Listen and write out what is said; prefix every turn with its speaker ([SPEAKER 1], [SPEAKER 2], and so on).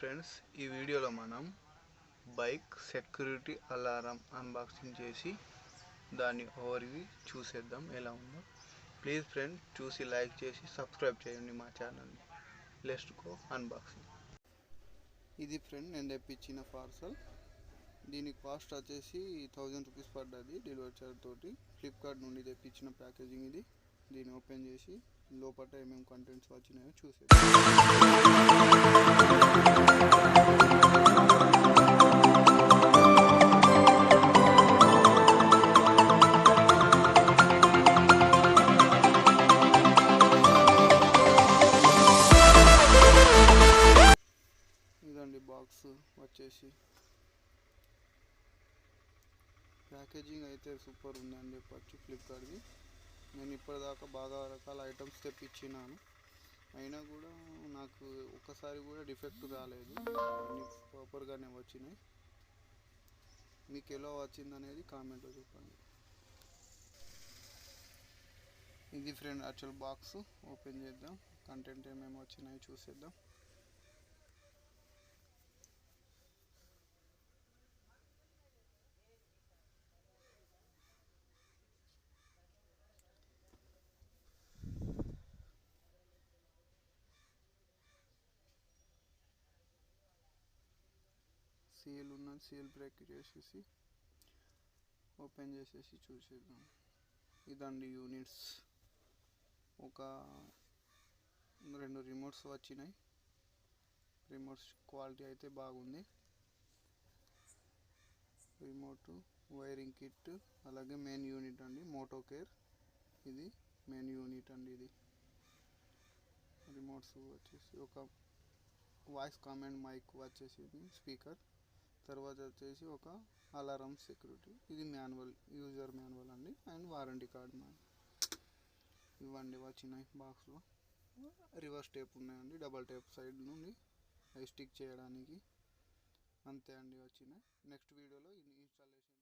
[SPEAKER 1] Friends, ఈ వీడియోలో మనం బైక్ సెక్యూరిటీ అలారం అన్బాక్సింగ్ చేసి దాని ఓవర్వ్యూ చూసేద్దాం ఎలా ఉందో. ప్లీజ్ ఫ్రెండ్, చూసి లైక్ చేసి సబ్స్క్రైబ్ చేయండి మా ఛానల్ని. Let's go unboxing. ఇది ఫ్రెండ్ నేను తెప్పించిన పార్సల్. దీని కాస్ట్ వచ్చేసి 1000 రూపీస్ పడ్డది డెలివరీ చార్జ్ తోటి. ఫ్లిప్కార్ట్ నుండి తెప్పించిన ప్యాకేజింగ్ ఇది. దీన్ని ఓపెన్ చేసి లోపల ఏమేమి కంటెంట్స్ వచ్చినాయో చూసేద్దాం. ఇదండి బాక్స్ వచ్చేసి. ప్యాకేజింగ్ అయితే సూపర్ ఉందని చెప్పచ్చు ఫ్లిప్కార్ట్ది. నేను ఇప్పటిదాకా బాగా రకాల ఐటమ్స్ తెప్పించినాను, అయినా కూడా నాకు ఒక్కసారి కూడా డిఫెక్ట్ రాలేదు. అన్నీ ప్రాపర్గానే వచ్చినాయి. మీకు ఎలా వచ్చిందనేది కామెంట్లో చెప్పండి. ఇది ఫ్రెండ్ యాక్చువల్ బాక్స్. ఓపెన్ చేద్దాం, కంటెంట్ ఏమేమి వచ్చినాయో చూసేద్దాం. సీల్ ఉన్నది, సీల్ బ్రేక్ చేసేసి ఓపెన్ చేసేసి చూసేద్దాం. ఇదండి యూనిట్స్. ఒక 2 రిమోట్స్ వచ్చినాయి. రిమోట్స్ క్వాలిటీ అయితే బాగుంది. రిమోట్, వైరింగ్ కిట్, అలాగే మెయిన్ యూనిట్ అండి, మోటో కేర్. ఇది మెయిన్ యూనిట్ అండి. ఇది రిమోట్స్ వచ్చేసి ఒక వాయిస్ కమాండ్ మైక్ వచ్చేసి స్పీకర్. తర్వాత వచ్చేసి ఒక అలారం సెక్యూరిటీ. ఇది మాన్యువల్, యూజర్ మాన్యువల్ అండి, అండ్ వారంటీ కార్డ్. ఇవ్వండి వచ్చినాయి బాక్స్లో. రివర్స్ టేప్ ఉన్నాయండి, డబల్ టేప్ సైడ్ నుండి అవి స్టిక్ చేయడానికి. అంతే అండి వచ్చినాయి. నెక్స్ట్ వీడియోలో ఇన్స్టాలేషన్